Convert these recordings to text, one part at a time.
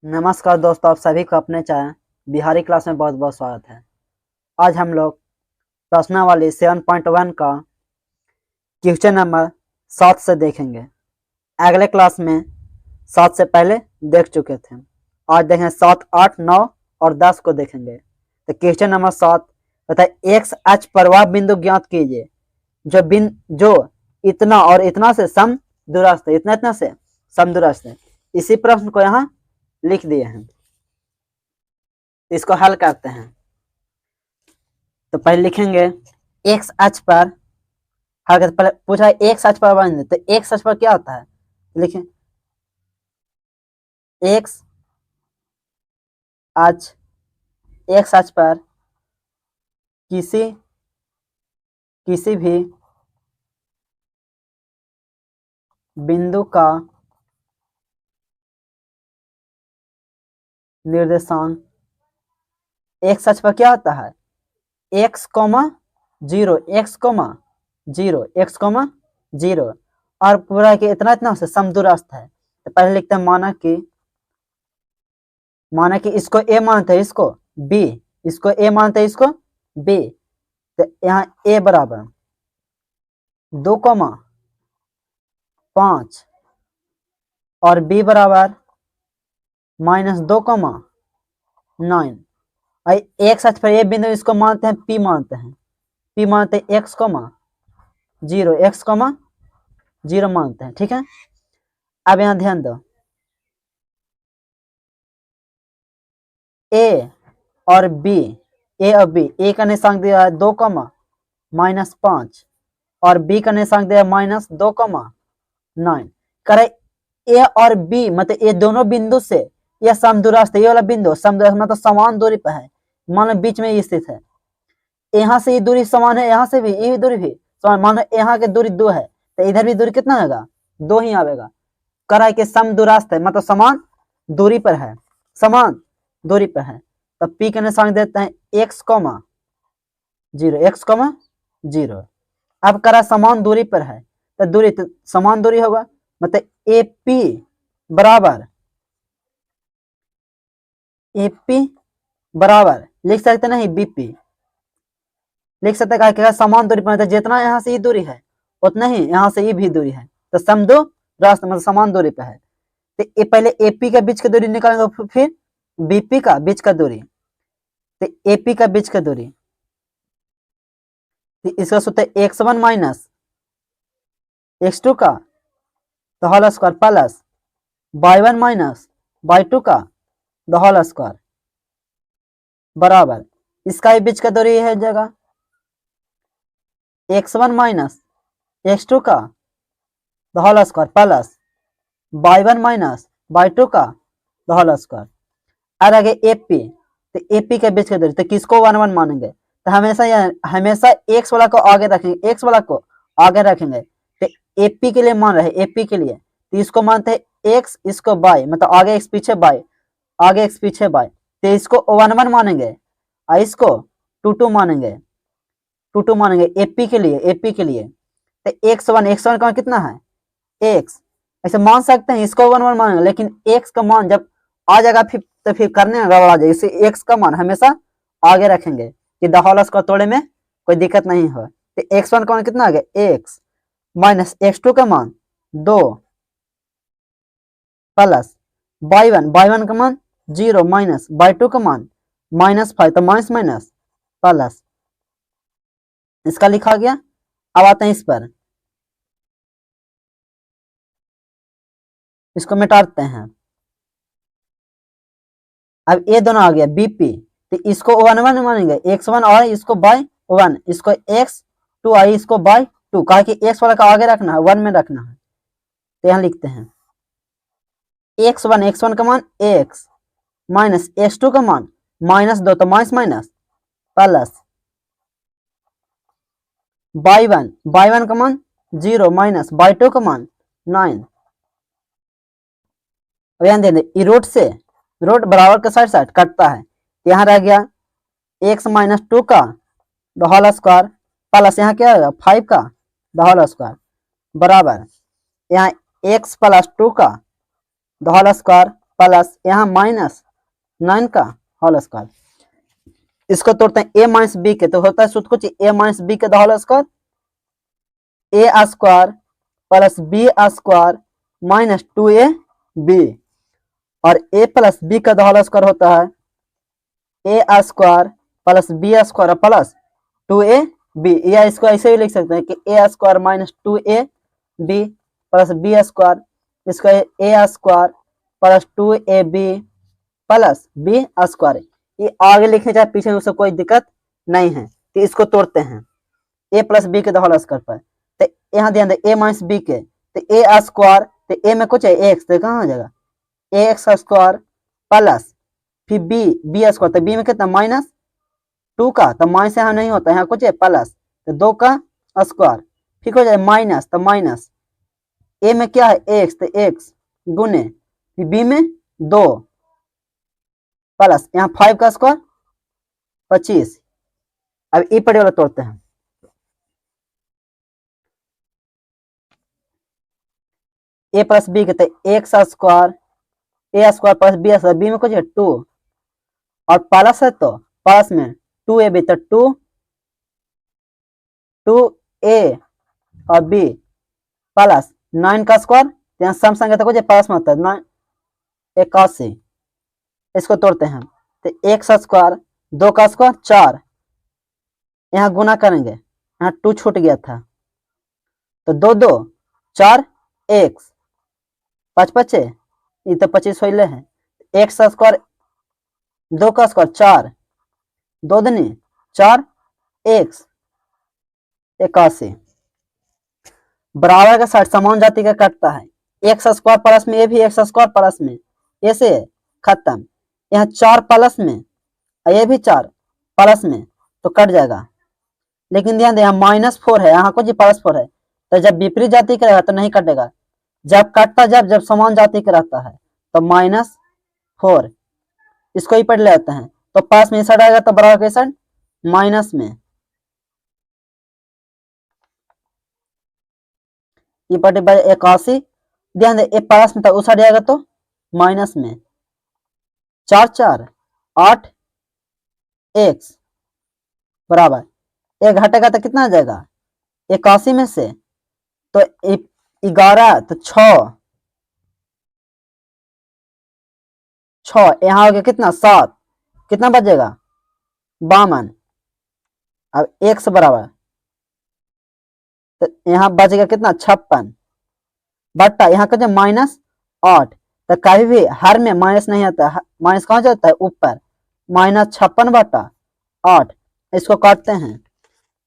नमस्कार दोस्तों, आप सभी को अपने चैनल बिहारी क्लास में बहुत बहुत स्वागत है। आज हम लोग प्रश्नावली 7.1 का क्वेश्चन नंबर 7 से देखेंगे। अगले क्लास में 7 से पहले देख चुके थे। आज देखें 7, 8, 9 और 10 को देखेंगे। तो क्वेश्चन नंबर 7 बताए एक्स अक्ष पर वह बिंदु ज्ञात कीजिए जो इतना और इतना से समदूरस्थ है। इतना इतना से समदूरस्थ है। इसी प्रश्न को यहाँ लिख दिए हैं, इसको हल करते हैं। तो पहले लिखेंगे एक्स अक्ष पर हल करते पहले पूछा है एक्स अक्ष पर बन, तो एक्स अक्ष पर क्या होता है, लिखें एक्स अक्ष एक्स अक्ष पर किसी भी बिंदु का निर्देशांक एक्स अक्ष पर क्या होता है एक्स कोमा जीरो और पूरा के इतना इतना से समदूरस्थ है। तो पहले लिखते हैं माना कि इसको ए मानते हैं, इसको बी, इसको ए मानते हैं, इसको बी। तो यहाँ ए बराबर 2,5 और बी बराबर -2,9। एक्स अक्ष पर ये बिंदु इसको मानते हैं पी मानते हैं एक्स जीरो मानते हैं। ठीक है, अब यहाँ ध्यान दो, ए और बी ए का निशांक दिया है 2,-5 और बी का निशांक दिया है -2,9। करे ए और बी मतलब ये दोनों बिंदु से यह समदूरस्थ है। ये वाला बिंदु समदूरस्थ मतलब समान दूरी पर है, मान लो बीच में स्थित है। यहाँ से ये दूरी समान है, यहाँ से भी ये दूरी भी समान। मान लो यहाँ की दूरी 2 है तो इधर भी दूरी कितना आएगा, 2 ही आएगा। करा के समदूरस्थ है मतलब समान दूरी पर है, तो पी का निशान देते हैं x,0 अब करा समान दूरी पर है तो दूरी तो समान दूरी होगा, मतलब AP बराबर लिख सकते नहीं BP लिख सकते हैं, समान दूरी पर जितना यहाँ से ये दूरी है उतना ही यहाँ से ये भी दूरी है, तो समदूरस्थ मतलब समान दूरी पर है। तो ये पहले AP के बीच की दूरी निकालेंगे, फिर BP का बीच का दूरी, तो AP का बीच का दूरी, तो इसका सूत्र है x1 माइनस x2 का the whole square plus y1 minus y2 का द होल स्क्वायर बराबर इसका भी बीच का दूरी है जगह x1 माइनस x2 का the whole square plus y1 minus y2 का द होल स्क्वायर। और आगे AP, तो AP के बीच का दूरी, तो किसको 1 1 मानेंगे, तो हमेशा x वाला को आगे रखेंगे, तो AP के लिए मान रहे AP के लिए, तो इसको मानते हैं x, इसको y मतलब आगे x पीछे y, तो इसको 1 1 मानेंगे और इसको 2 2 मानेंगे AP के लिए। तो x1 का कितना है x, ऐसे मान सकते हैं, इसको 1 1 मानेंगे, लेकिन x का मान जब आ जाएगा फिर करने में गड़बड़ा जाएगा, इसे x का मान हमेशा आगे रखेंगे कि द होल स्क्वायर तोड़े में कोई दिक्कत नहीं हो। तो x1 का मान कितना आ गया x माइनस x2 का मान 2 प्लस y1 का मान 0 माइनस y2 का मान -5, तो माइनस प्लस इसका लिखा गया। अब आते हैं इस पर, इसको मिटाते हैं। अब ये दोनों आ गया BP, तो इसको 1 1 मानेंगे x1 और इसको y1, इसको x2 आई इसको y2, कहा कि x वाला का आगे रखना है 1 में रखना है। तो यहाँ लिखते हैं x1 का मान x माइनस x2 का मान -2, तो माइनस प्लस y1 का मान 0 माइनस y2 का मान 9। ध्यान दे ये रूट बराबर के साइड कटता है, यहाँ रह गया x माइनस 2 का द होल स्क्वायर प्लस यहाँ क्या होगा 5 का द होल स्क्वायर बराबर यहाँ x प्लस 2 का द होल स्क्वायर प्लस यहाँ माइनस 9 का होल स्क्वायर। इसको तोड़ते हैं a माइनस बी के, तो होता है सूत्र कुछ a माइनस बी के the whole square, a square plus B square minus 2ab, और a प्लस बी का द होल स्क्वायर होता है a square plus B square plus 2ab, या इसको ऐसे भी लिख सकते हैं कि a square minus 2ab plus B square, इसको a square plus 2ab plus B square. ये आगे लिखने चाहे पीछे उससे कोई दिक्कत नहीं है। तो इसको तोड़ते हैं a प्लस बी के द होल स्क्वायर पर, तो यहाँ ध्यान दे a माइनस बी के, तो a स्क्वायर, तो a में कुछ है x, तो कहाँ हो जाएगा ax स्क्वायर प्लस फिर बी स्क्वायर, तो b में कितना माइनस 2 का, तो माइनस यहाँ नहीं होता, यहाँ कुछ है प्लस, तो 2 का स्क्वायर, फिर हो जाए माइनस, तो माइनस a में क्या है x, तो x गुने फिर b में 2 प्लस यहाँ 5 का स्क्वायर 25। अब ई पड़े वाला तोड़ते हैं, a प्लस बी के, तो X square a square plus B square, B में कुछ है 2 और प्लस है तो प्लस में 2ab, तो 2a और b प्लस 9 का स्क्वायर, यहाँ सम संख्या तो कुछ प्लस में होता है 9 81। इसको तोड़ते हैं, तो एक्स स्क्वायर 2 का स्क्वायर 4, यहाँ गुना करेंगे, यहाँ 2 छूट गया था, तो 2 2 4 एक्स 5 5 ये तो 25 होइले है, एक्स स्क्वायर 2 का स्क्वायर 4 2 दूनी 4 एक्स 81। बराबर का साइड समान जाति का कटता है, एक्स स्क्वायर प्लस में ये भी एक्स स्क्वायर प्लस में, ऐसे खत्म, यहाँ 4 प्लस में ये भी 4 प्लस में, तो कट जाएगा। लेकिन ध्यान दे यहाँ -4 है, यहाँ कुछ प्लस 4 है, तो जब विपरीत जाति का रहेगा तो नहीं कटेगा, जब कटता जब समान जाति का रहता है तो -4, इसको ही पढ़ लेते हैं, तो पास में साइड आएगा तो बराबर के साइड माइनस में, ये पटे 81। ध्यान दे ए प्लस में था उस साइड आएगा तो माइनस में, 4 4 8 एक्स बराबर, एक घटेगा तो कितना आ जाएगा 81 में से, तो 11 तो 6 यहाँ हो गया कितना 7, कितना बचेगा 52। अब एक्स बराबर, तो यहाँ बचेगा कितना 56 बट्टा यहाँ का -8, तो कभी भी हर में माइनस नहीं आता, माइनस कहाँ जाता है ऊपर, -56 बट्टा 8। इसको काटते हैं,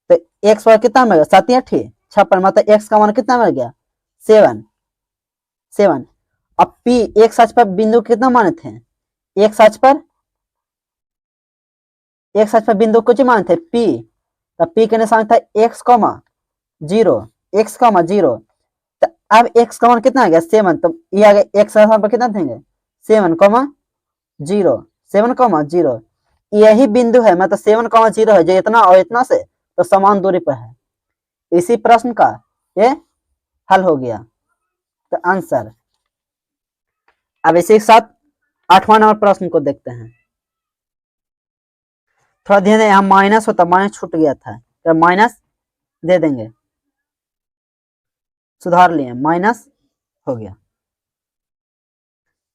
तो एक्स पर कितना मिल गया 7 8 56, मतलब एक्स का मान कितना मिल गया 7। अब पी एक सच पर बिंदु कितना माने थे, एक सच पर बिंदु कुछ माने थे पी, तो पी के निशान था x,0 x,0, तो अब x का मान कितना आ गया 7, तो ये आ गया x पर कितना देंगे 7,0 7,0, यही बिंदु है, मतलब 7,0 है जो इतना और इतना से तो समान दूरी पर है। इसी प्रश्न का ये हल हो गया, तो आंसर। अब इसी के साथ 8वां नंबर प्रश्न को देखते हैं। थोड़ा ध्यान दें, यहाँ माइनस होता, माइनस छूट गया था, तो माइनस दे देंगे, सुधार लिए, माइनस हो गया।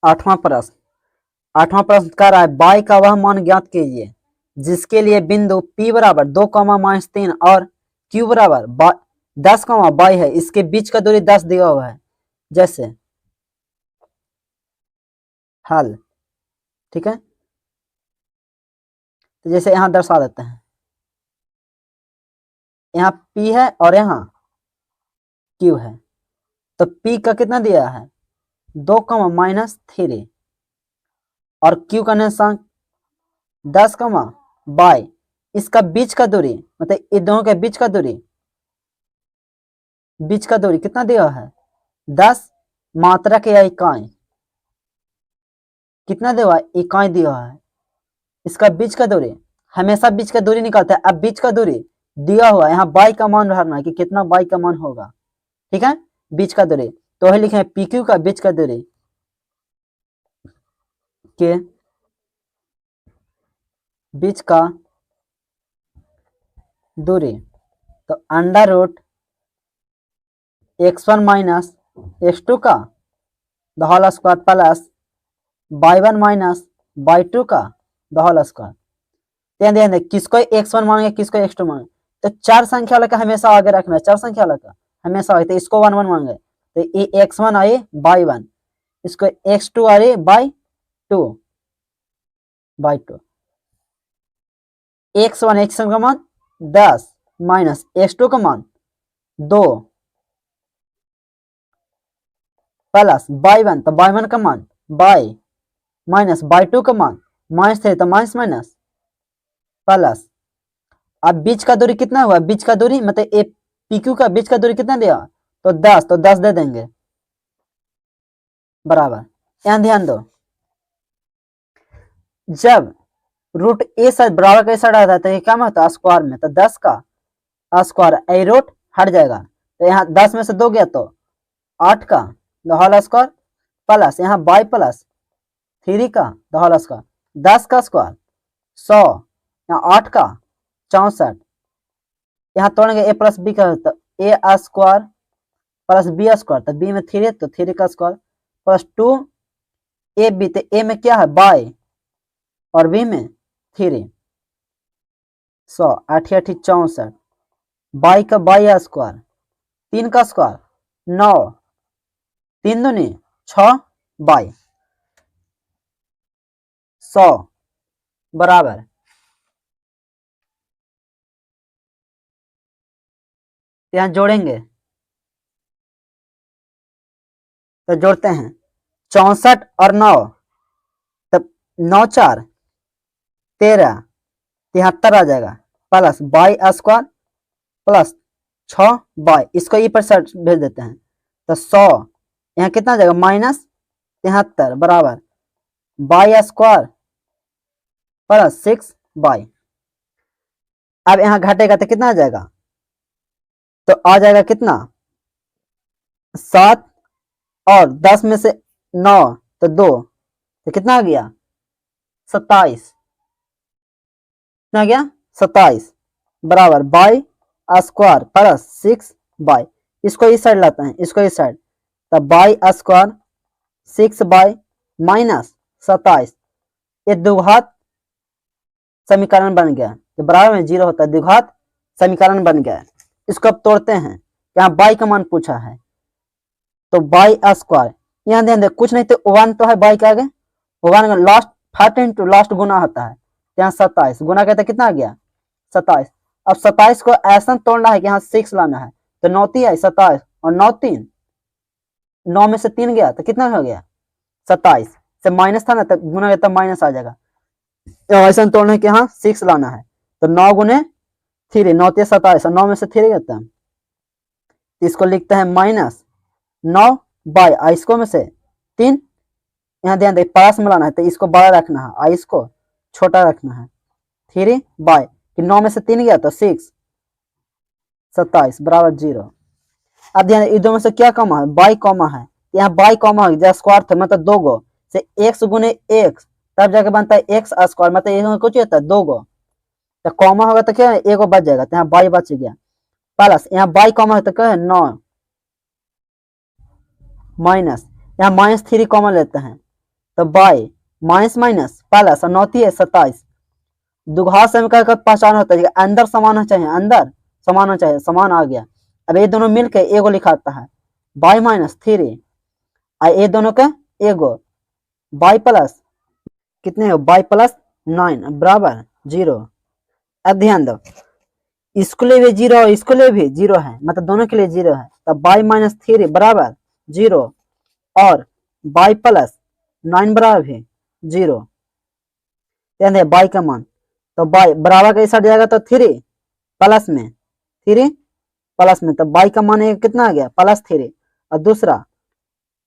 8वां प्रश्न कर रहा है बाई का वह मान ज्ञात कीजिए जिसके लिए बिंदु P बराबर 2, -3 और Q बराबर 10, बाई है, इसके बीच का दूरी 10 दिया हुआ है। जैसे हल, ठीक है, तो जैसे यहां दर्शा देते हैं, यहाँ P है और यहाँ Q है, तो P का कितना दिया है 2, -3 और Q का निशान 10, बाई, इसका बीच का दूरी, मतलब इन दोनों के बीच का दूरी कितना दिया है 10 मात्रक या इकाई, कितना दिया है इकाई दिया है। इसका बीच का दूरी, हमेशा बीच का दूरी निकालते हैं, अब बीच का दूरी दिया हुआ है, यहाँ बाई का मान रहना है कि कितना बाई का मान होगा, ठीक है, बीच का दूरी, तो वही लिखे PQ का बीच का दूरी के बीच का दूरी, तो under root x1 minus x2 का the whole square plus y1 minus y2 का द होल स्क्वायर। ध्यान दें किसको x1 मानेंगे किसको x2 मानेंगे, तो चार संख्या वाला का हमेशा आगे रखना है, चार संख्या वाला का हमेशा आगे, तो इसको 1 1 मानेंगे तो ये x1 आए बाई 1, इसको x2 आए बाई 2 x1 x1 का मान 10 माइनस x2 का मान 2 प्लस बाई 1, तो बाई 1 का मान बाई माइनस बाई 2 का मान माइनस 3, तो माइनस माइनस प्लस। अब बीच का दूरी कितना हुआ, बीच का दूरी मतलब ए पी क्यू का बीच का दूरी कितना दिया, तो 10, तो 10 दे देंगे बराबर। यहाँ ध्यान दो, जब रूट ए साइड बराबर का साइड आता है तो ये क्या में होता है स्क्वायर में, तो 10 का स्क्वायर ए रूट हट जाएगा, तो यहाँ 10 में से 2 गया तो 8 का द होल स्क्वायर प्लस यहाँ बाई प्लस 3 का द होल स्क्वायर, 10 का स्क्वायर 100, यहाँ 8 का 64, यहाँ तोड़ेंगे ए प्लस बी का, तो ए स्क्वायर प्लस बी स्क्वायर, तो बी में 3 तो 3 का स्क्वायर प्लस 2 ए बी, तो ए में क्या है बाई और बी में 3, 100 8 8 64, बाई का बाई स्क्वायर 3 का स्क्वायर 9, 3 दूनी 6 बाई 100 बराबर। यहाँ जोड़ेंगे तो जोड़ते हैं 64 और 9, तब 9 4 13 73 आ जाएगा plus by square plus 6 by, इसको ई पर साइड भेज देते हैं, तो 100 यहाँ कितना आ जाएगा माइनस 73 बराबर बाई स्क्वायर प्लस 6 बाई। अब यहाँ घटेगा तो कितना आ जाएगा, तो आ जाएगा कितना 7 और 10 में से 9 तो 2, तो कितना आ गया 27, कितना आ गया 27 बराबर बाई स्क्वायर प्लस 6 बाई, इसको इस साइड लाते हैं, इसको इस साइड, तो बाई स्क्वायर 6 बाई माइनस 27, ये द्विघात समीकरण बन गया, तो बराबर में 0 होता है, द्विघात समीकरण बन गया। इसको अब तोड़ते हैं, यहाँ बाई का मान पूछा है, तो बाई स्क्वायर, यहाँ ध्यान दे कुछ नहीं तो 1 तो है बाई के आगे, 1 लास्ट 5 इंटू लास्ट गुना होता है, यहाँ 27 गुना कहते कितना आ गया 27। अब 27 को ऐसा तोड़ना है कि यहाँ 6 लाना है, तो 9 3 27 और 9 3, 9 में से 3 गया तो कितना हो गया 27, से माइनस था ना तो गुना तो माइनस आ जाएगा, ऐसा तोड़ना है कि यहाँ 6 लाना है, तो 9 गुने 3, 9 3 27 और 9 में से 3 गया था, इसको लिखते हैं माइनस 9 बाई इसको में से 3, यहाँ ध्यान दे पास में लाना है तो इसको बड़ा रखना है, आई इसको छोटा रखना है, 3 बाई कि 9 में से 3 गया तो 6 27 बराबर 0। अब ध्यान ये दो में से क्या कॉमा है बाई कॉमा है, यहाँ बाई कॉमा है जब स्क्वायर था मतलब 2 गो से x गुने x तब जाके बनता है x स्क्वायर, मतलब ये कुछ होता है 2 गो, तो कॉमा होगा तो क्या है एगो बच जाएगा, तो यहाँ बाई बच गया प्लस यहाँ बाई कॉमा है तो क्या है 9 माइनस यहाँ माइनस 3 कॉमन लेते हैं, तो बाई माइनस माइनस प्लस और 9 3 27, द्विघात समीकरण का पहचान होता है अंदर समान होना चाहिए, अंदर समान होना चाहिए, समान आ गया। अब ये दोनों मिलकर एगो लिखाता है बाई माइनस 3 और ये दोनों का एगो बाई प्लस कितने हो बाई प्लस 9 बराबर 0। अब ध्यान दो इसको लिए भी 0 इसको लिए भी 0 है, मतलब दोनों के लिए 0 है, तब बाई माइनस 3 बराबर 0 और बाई प्लस 9 बराबर भी 0। ध्यान दे बाई का मान, तो बाई बराबर का साइड जाएगा तो 3 प्लस में 3 प्लस में, तो बाई का मान कितना आ गया प्लस 3 और दूसरा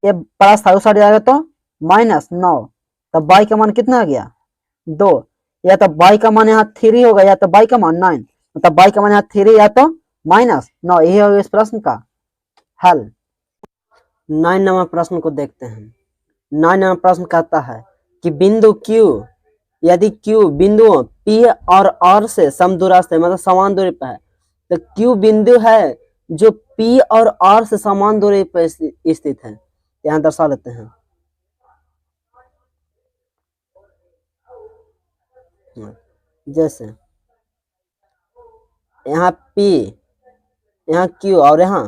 ये प्लस था उस साइड जाएगा तो माइनस 9, तो बाई का मान कितना आ गया 2, या तो बाई का मान यहाँ 3 होगा या तो बाई का मान 9, मतलब बाई का मान यहाँ 3 या तो माइनस 9, यही होगा इस प्रश्न का हल। 9 नंबर प्रश्न को देखते हैं। 9 नंबर प्रश्न कहता है कि बिंदु Q, यदि Q बिंदुओं P और R से समदूरस्थ है, मतलब समान दूरी पर है, तो Q बिंदु है जो P और R से समान दूरी पर स्थित है। यहाँ दर्शा लेते हैं। जैसे यहाँ P, यहाँ Q और यहाँ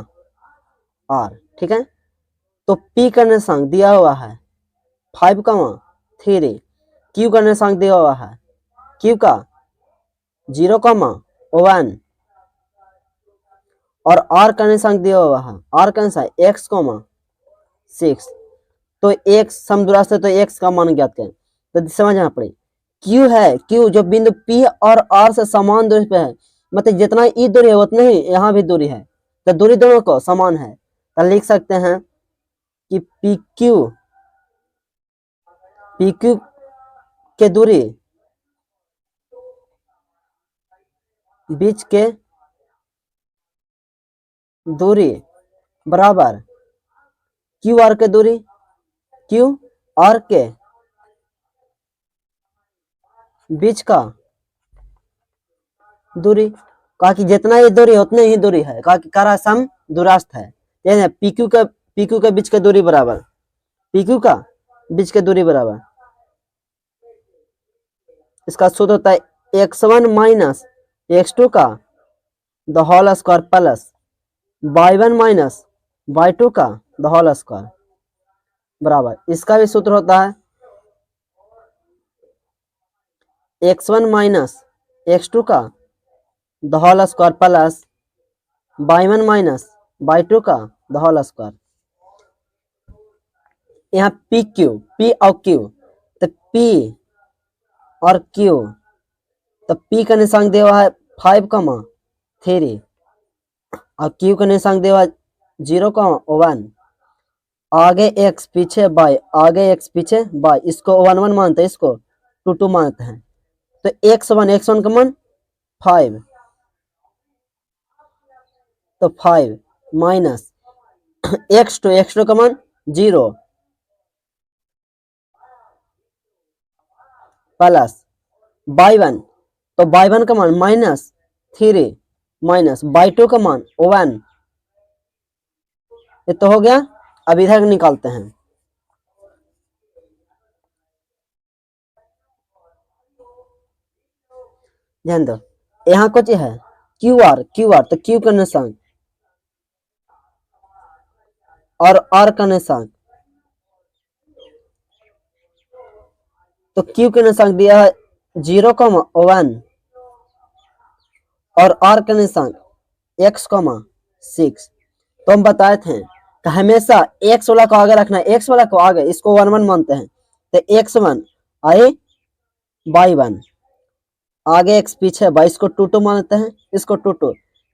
R, ठीक है। तो P का निर्देशांक दिया हुआ है 5,3, Q का निर्देशांक दिया हुआ है Q का 0,1 और R का निर्देशांक दिया हुआ है, R का निर्देशांक x,6। तो x समदूरस्थ है तो x का मान ज्ञात करें। तो समझना पड़े Q है, Q जो बिंदु P और R से समान दूरी पे है, मतलब जितना ई दूरी है उतना ही यहाँ भी दूरी है, तो दूरी दोनों को समान है। तो लिख सकते हैं कि PQ के दूरी बीच के दूरी बराबर QR के दूरी, QR के बीच का दूरी। कहा कि जितना ये दूरी है उतने ही दूरी है, कहा कि करा सम दूरस्थ है। PQ के बीच के दूरी बराबर, PQ का बीच के दूरी बराबर, इसका सूत्र होता है x1 माइनस x2 का the whole square plus y1 minus y2 का द होल स्क्वायर बराबर, इसका भी सूत्र होता है x1 माइनस x2 का the whole square plus y1 minus y2 का द होल स्क्वायर। यहाँ P और Q, तो P और Q, तो P का निशान दिया हुआ है 5,3 और Q का निशान दिया हुआ है 0,1, आगे x पीछे y, आगे x पीछे y, इसको 1 मानते हैं, इसको 2 मानते हैं। तो x1 का मान 5, तो 5 माइनस x2 का मान 0 प्लस y1, तो y1 का मान -3 माइनस y2 का मान 1। ये तो हो गया। अब इधर निकालते हैं। ध्यान दो, यहाँ कुछ है QR, तो Q का निशान और R का निशान, तो Q का निशान दिया है 0,1 और R का निशान x,6। तो हम बताए थे कि हमेशा x वाला को आगे रखना है, x वाला को आगे, इसको 1 मानते हैं, तो x1 आए y1, आगे x पीछे y, इसको 2 मानते हैं, इसको 2,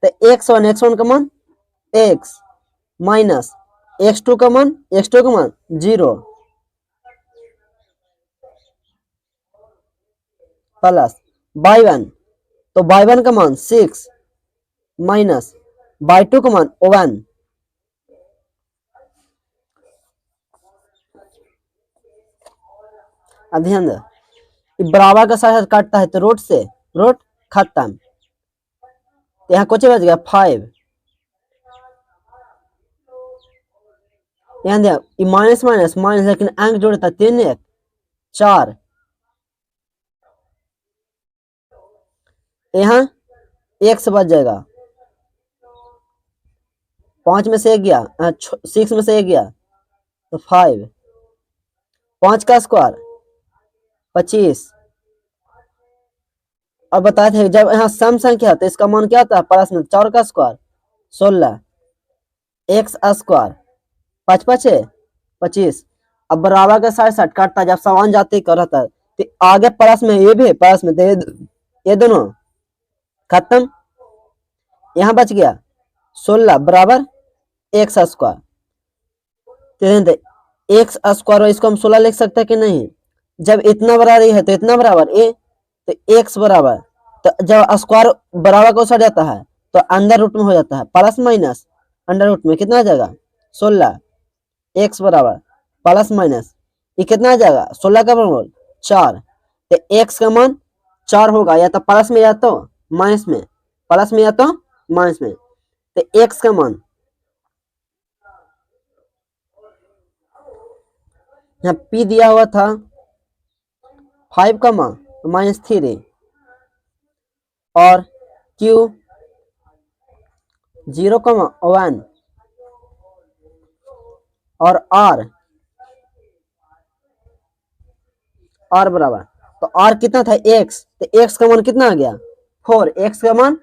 तो x1 का मान x माइनस x2 का मान 0 प्लस y1, तो y1 का मान 6 माइनस y2 का मान 1। अब ध्यान दो, बराबर का साथ काटता है तो रूट से रूट खत्म, तो यहाँ कुछ बच गया 5। ध्यान दिया माइनस माइनस माइनस, लेकिन अंक जोड़ता 3 1 4, यहाँ x बच जाएगा, 5 में से 1 गया, 6 में से 1 गया, तो 5, 5 का स्क्वायर 25। अब बताए थे जब यहाँ सम संख्या तो इसका मान क्या होता है, प्लस में 4 का स्क्वायर 16, x स्क्वायर 5 5 25। अब बराबर का साइड साइड काटता, जब समान जाति कर रहता है तो आगे प्लस में ये भी प्लस में, ये दोनों खत्म, यहाँ बच गया 16 बराबर x स्क्वायर। तो x स्क्वायर, इसको हम 16 लिख सकते हैं कि नहीं, जब इतना बराबर है तो इतना बराबर a, तो x बराबर, तो जब स्क्वायर बराबर को सट जाता है तो अंदर रूट में हो जाता है, प्लस माइनस अंडर रूट में कितना आ जाएगा 16, x बराबर प्लस माइनस ये कितना आ जाएगा 16 का वर्गमूल 4। तो x का मान 4 होगा, या तो प्लस में या तो माइनस में, प्लस में या तो माइनस में। तो x का मान यहाँ p दिया हुआ था 5 का मान -3 और q 0,1 और r बराबर, तो r कितना था x, तो x का मान कितना आ गया 4, x का मान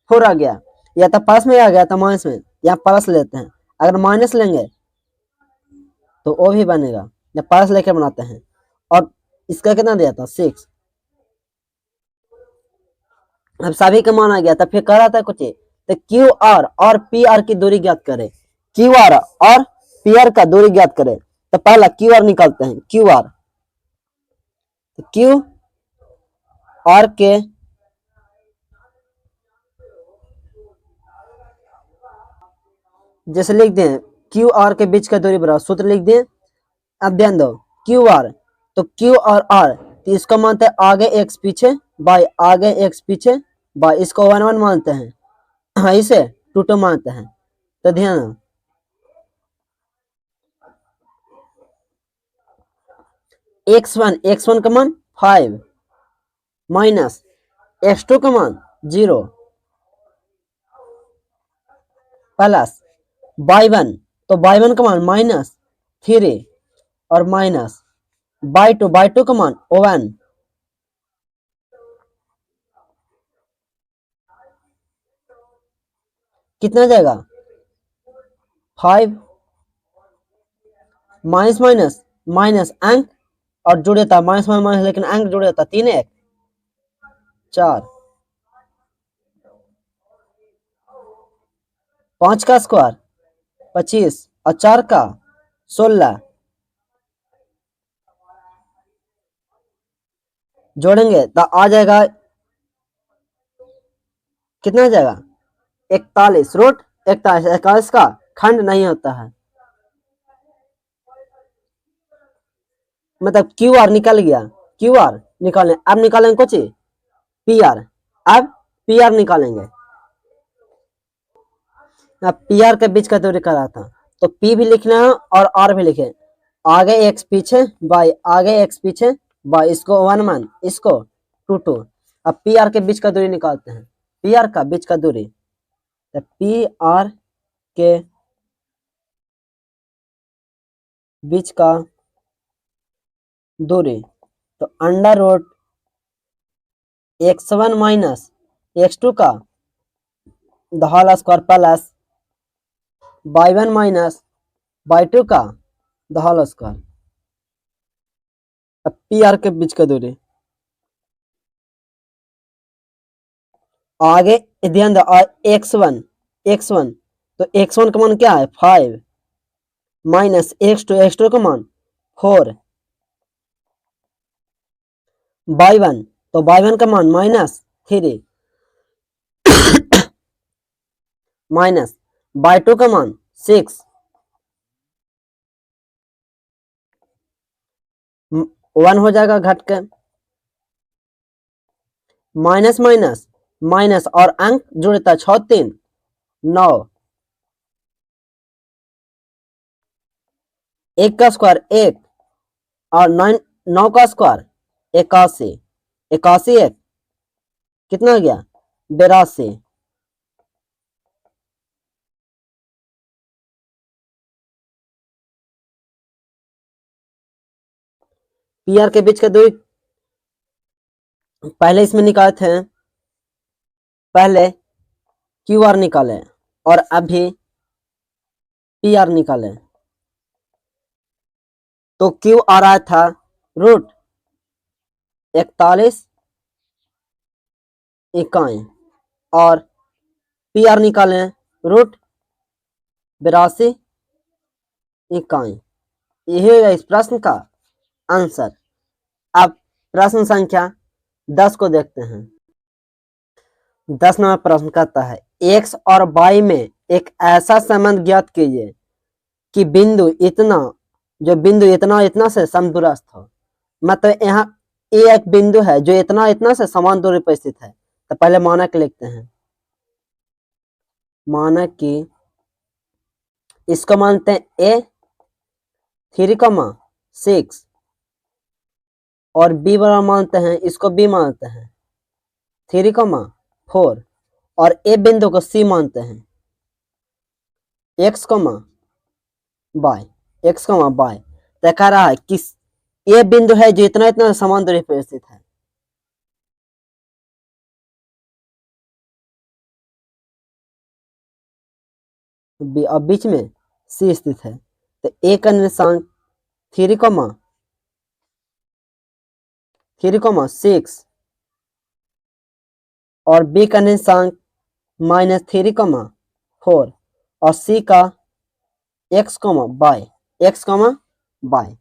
4 आ गया, या तो प्लस में आ गया तो माइनस में, यहाँ प्लस लेते हैं, अगर माइनस लेंगे तो वो भी बनेगा, या प्लस लेके बनाते हैं। और इसका कितना दिया था 6। अब सभी का मान आ गया, तो फिर कह रहा था कुछ, तो क्यू आर और पी आर की दूरी ज्ञात करें, क्यू आर और पी आर का दूरी ज्ञात करें। तो पहला क्यू आर निकालते हैं, क्यू आर, क्यू आर के जैसे लिख दें क्यू आर के बीच का दूरी बराबर, सूत्र लिख दें। अब ध्यान दो क्यू आर, तो क्यू और आर, तो इसको मानते हैं आगे एक्स पीछे बाय आगे एक्स पीछे बाय, इसको 1 1 मानते हैं, हाँ इसे 2 2 मानते हैं। तो ध्यान दो x1 का मान 5 माइनस x2 का मान 0 प्लस y1, तो y1 का मान -3 और माइनस y2 का मान 1, कितना जाएगा 5 माइनस माइनस माइनस अंक और जुड़े था माइनस माइनस, लेकिन अंक जुड़े था 3 1 4, 5 का स्क्वायर 25 और 4 का 16, जोड़ेंगे तो आ जाएगा, कितना आ जाएगा 41 रूट 41, 41 का खंड नहीं होता है, मतलब क्यू आर निकल गया, क्यू आर निकालें। अब निकालेंगे कुछ पी आर, अब पी आर निकालेंगे। पी आर के बीच का दूरी कर रहा था, तो पी भी लिखना है और आर भी लिखे, आगे एक्स पीछे बाय आगे एक्स पीछे बाय, इसको 1 1 इसको 2 2। अब पी आर के बीच का दूरी निकालते हैं, पी आर का बीच का दूरी, तो पी आर के बीच का दूरी, तो under root x1 minus x2 का whole square plus y1 minus y2 का होल स्क्वायर। अब पी आर के बीच का दूरी, आगे ध्यान दो x1 तो x1 का मान क्या है 5 माइनस x2 का मान 4, y1 तो y1 का मान -3 माइनस y2 का मान 6, 1 हो जाएगा घट के, माइनस माइनस माइनस और अंक जुड़ता 6 3 9, 1 का स्क्वायर 1 और 9 का स्क्वायर 81, 81 1 कितना हो गया 82। पी आर के बीच का दूरी पहले इसमें निकाले थे, पहले क्यू आर निकाले और अभी पी आर निकाले, तो क्यू आर आया था रूट 41 इकाई और पी आर निकाले रूट 82 इकाई। यही है इस प्रश्न का आंसर। अब प्रश्न संख्या 10 को देखते हैं। 10 नंबर प्रश्न कहता है x और y में एक ऐसा संबंध ज्ञात कीजिए कि बिंदु इतना जो बिंदु इतना इतना से समदूरस्थ हो, मतलब यहाँ ए एक बिंदु है जो इतना इतना से समान दूरी पर स्थित है। तो पहले मानक लिखते हैं, मानक की इसको मानते हैं ए 3,6 और बी बराबर मानते हैं, इसको बी मानते हैं 3,4 और ए बिंदु को सी मानते हैं x, y, x, y। तो कह रहा है कि ये बिंदु है जो इतना इतना समान दूरी पर स्थित है। अब बीच में सी स्थित है, तो ए का निर्देशांक 3,6 और बी का निर्देशांक -3,4 और सी का x, y।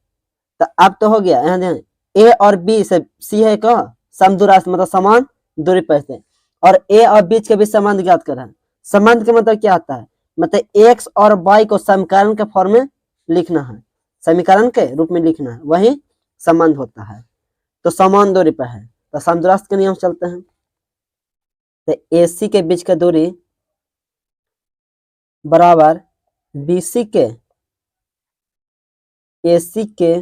तो अब तो हो गया, यहाँ ध्यान, ए और बी से सी है का समदूरस्थ, मतलब समान दूरी पर स्थित, और ए और बीच के बीच संबंध ज्ञात कर रहा है। संबंध के मतलब क्या आता है, मतलब एक्स और वाई को समीकरण के फॉर्म में लिखना है, समीकरण के रूप में लिखना है, वही संबंध होता है। तो समान दूरी पर है तो समदूरस्थ के नियम चलते हैं। तो AC के बीच का दूरी बराबर BC के AC के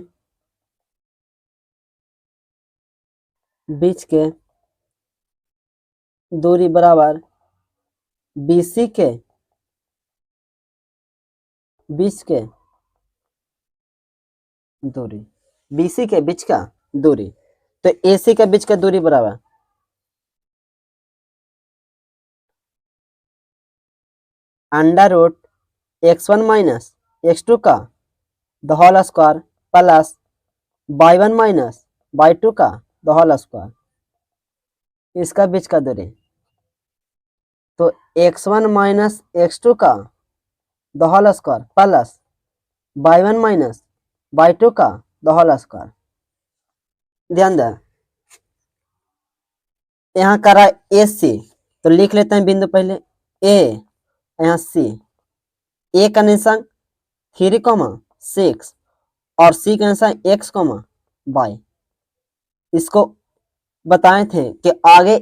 बीच के दूरी बराबर BC के बीच के दूरी, BC के बीच का दूरी। तो AC के बीच का दूरी बराबर √x1 - x2 का the whole square plus y1 - y2 का द होल स्क्वायर, इसका बीच का दूरी। तो x1 - x2 का the whole square plus y1 - y2 का द होल स्क्वायर। ध्यान दें, यहाँ कर रहा है ए सी, तो लिख लेते हैं बिंदु पहले ए, यहाँ सी। ए का निर्देशांक 3,6 और सी का निर्देशांक x, y। इसको बताए थे कि आगे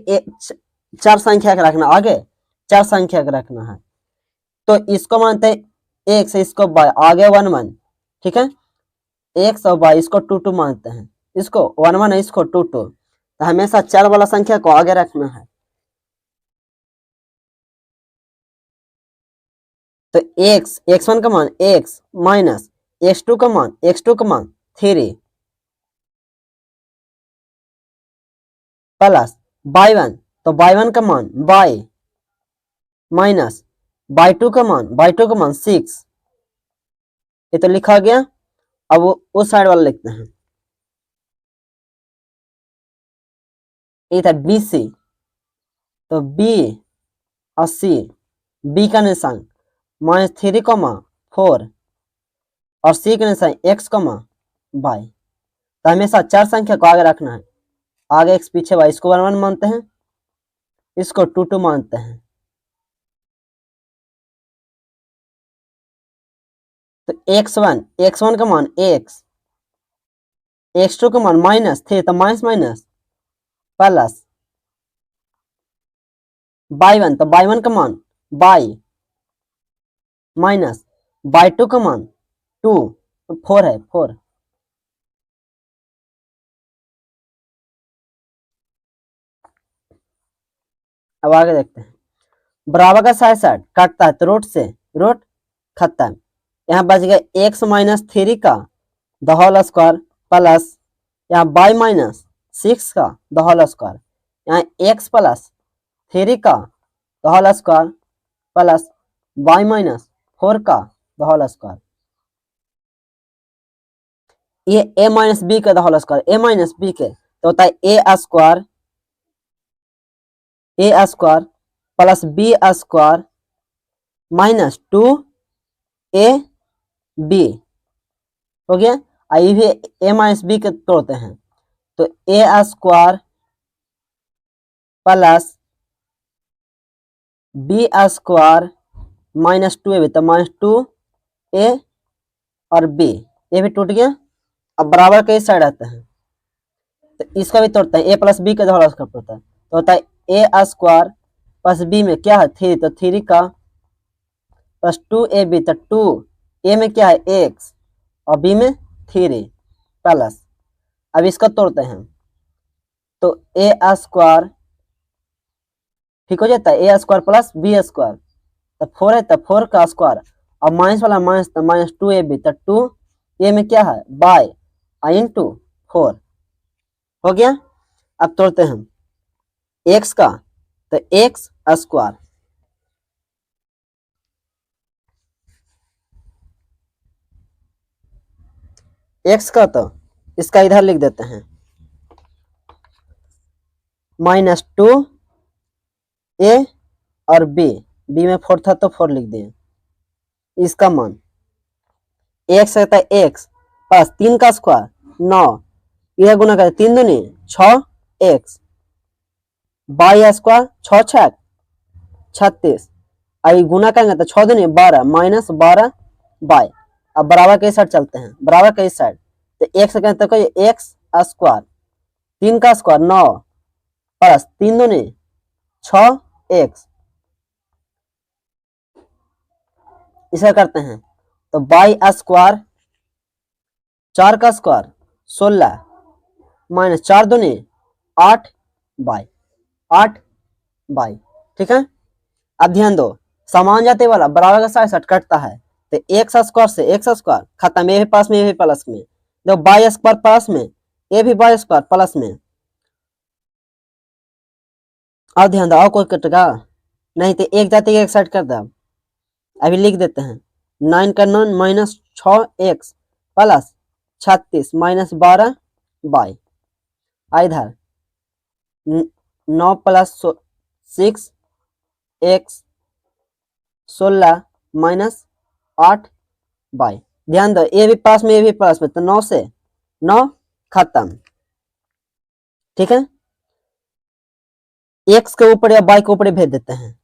चार संख्या का रखना, आगे चार संख्या का रखना है। तो इसको मानते हैं x, इसको y, आगे 1 1, ठीक है, x और y इसको 2 2 मानते हैं, इसको 1 1 है, इसको 2 2। तो हमेशा चार वाला संख्या को आगे रखना है। तो x1 का मान x माइनस x2 का मान 3 प्लस y1, तो y1 का मान y माइनस y2 का मान 6। ये तो लिखा गया। अब उस साइड वाला लिखते हैं, ये था BC, तो B और C, B का निर्देशांक -3,4 और C का निर्देशांक x, y। तो हमेशा चार संख्या को आगे रखना है, आगे x पीछे y। इसको 1 1 मानते हैं, इसको 2 2 मानते हैं। तो x1 का मान x, x2 का मान -3, तो माइनस माइनस प्लस y1, तो y1 का मान y माइनस y2 का मान 2, तो 4 है 4। अब आगे देखते हैं, बराबर का साइड साइड काटता है तो रूट खत्म। यहाँ बच गया x -3 का द होल स्क्वायर प्लस यहाँ y -6 का द होल स्क्वायर, यहाँ x प्लस 3 का the whole square plus y -4 का द होल स्क्वायर। ये a - b का the whole square, a - b के तो होता है a square plus b square -2ab हो गया। आई भी a - b के तोड़ते हैं, तो a square plus b square -2ab, तो -2a और b ये भी टूट गया। अब बराबर के इस साइड आते हैं तो इसका भी तोड़ते हैं, ए प्लस बी का होल स्क्वायर होता है तो होता है ए स्क्वायर प्लस बी में क्या है 3, तो 3 का प्लस 2ab, तो 2 ए में क्या है x और b में 3 प्लस। अब इसका तोड़ते हैं तो ए स्क्वायर ठीक हो जाता है, ए स्क्वायर प्लस बी स्क्वायर, तो 4 है तो 4 का स्क्वायर और माइनस वाला माइनस, तो माइनस 2ab, तो 2 ए में क्या है बाय इंटू 4 हो गया। अब तोड़ते हैं x का तो x स्क्वायर x का तो इसका इधर लिख देते हैं माइनस 2a और b में 4 था तो 4 लिख दिए। इसका मान x रहता है x प्लस 3 का स्क्वायर 9, इधर गुना करते 3 दूनी 6x बाई स्क्वायर 6 छक 36, आई गुना करेंगे तो 6 दूनी 12 माइनस 12 बाई। अब बराबर के इस साइड चलते हैं, बराबर के इस साइड तो x कहते हैं x स्क्वायर 3 का स्क्वायर 9 प्लस 3 दूनी 6x, इसे करते हैं तो बाई स्क्वायर 4 का स्क्वायर 16 माइनस 4 दूनी 8 बाई। ठीक है। अब ध्यान दो समान जाते वाला बराबर का साइड साइड कटता है तो एक्स स्क्वायर से एक्स स्क्वायर खत्म, ये भी पास में ये भी प्लस में, जब बाई स्क्वायर प्लस में ये भी बाई स्क्वायर प्लस में। अब ध्यान दो और कोई कटेगा नहीं तो एक जाति एक साइड कर दो। अभी लिख देते हैं 9 का 9 minus 6x plus 36 minus 12 by, इधर 9 प्लस 6x 16 माइनस 8 बाई। ध्यान दो ये भी पास में ये भी पास में, तो 9 से 9 खत्म। ठीक है। x के ऊपर या बाई के ऊपर भेज देते हैं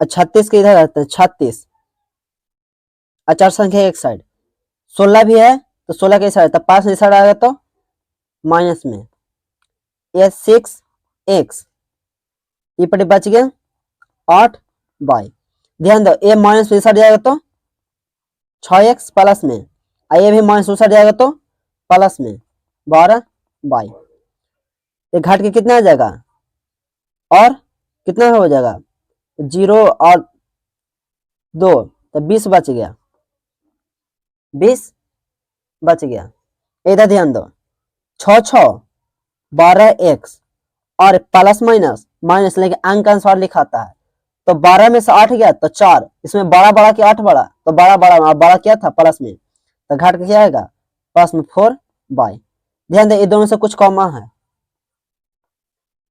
और 36 के इधर रहते हैं 36, अचार संख्या एक साइड 16 भी है तो 16 के साइड, तो पास में साइड आएगा तो माइनस में ये 6x ये पटे बच गया 8 बाई। ध्यान दो ये माइनस में साइड जाएगा तो 6x प्लस में, ये भी माइनस साइड जाएगा तो प्लस में 12 बाई। ये घट के कितना आ जाएगा और कितना हो जाएगा 0 और 2 तो 20 बच गया, 20 बच गया। इधर ध्यान दो 6 6 12x और प्लस माइनस माइनस लेके अंक अनुसार लिखाता है तो 12 में से 8 गया तो 4, इसमें 12 बढ़ा के 8 बढ़ा तो 12 बढ़ा 12 क्या था प्लस में, तो घट के क्या आएगा प्लस में 4 बाई। ध्यान दे ये दोनों से कुछ कॉमन है,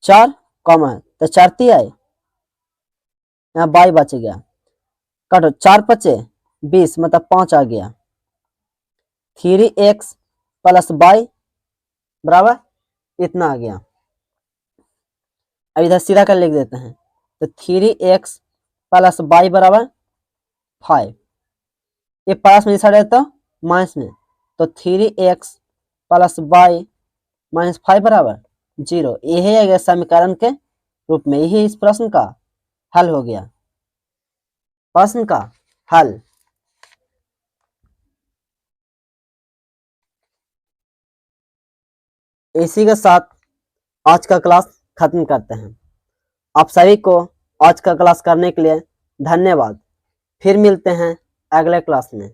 4 कॉमन है तो 4 ती आए यहाँ बाई बच गया, काटो 4 पचे 20 मतलब 5 आ गया। 3x प्लस बाई बराबर इतना आ गया। अब इधर सीधा कर लिख देते हैं तो 3x प्लस बाई बराबर 5, ये प्लस में साइड है तो माइनस में, तो 3x प्लस बाई माइनस 5 बराबर 0। यही है समीकरण के रूप में, यही इस प्रश्न का हल हो गया, प्रश्न का हल। इसी के साथ आज का क्लास खत्म करते हैं। आप सभी को आज का क्लास करने के लिए धन्यवाद। फिर मिलते हैं अगले क्लास में।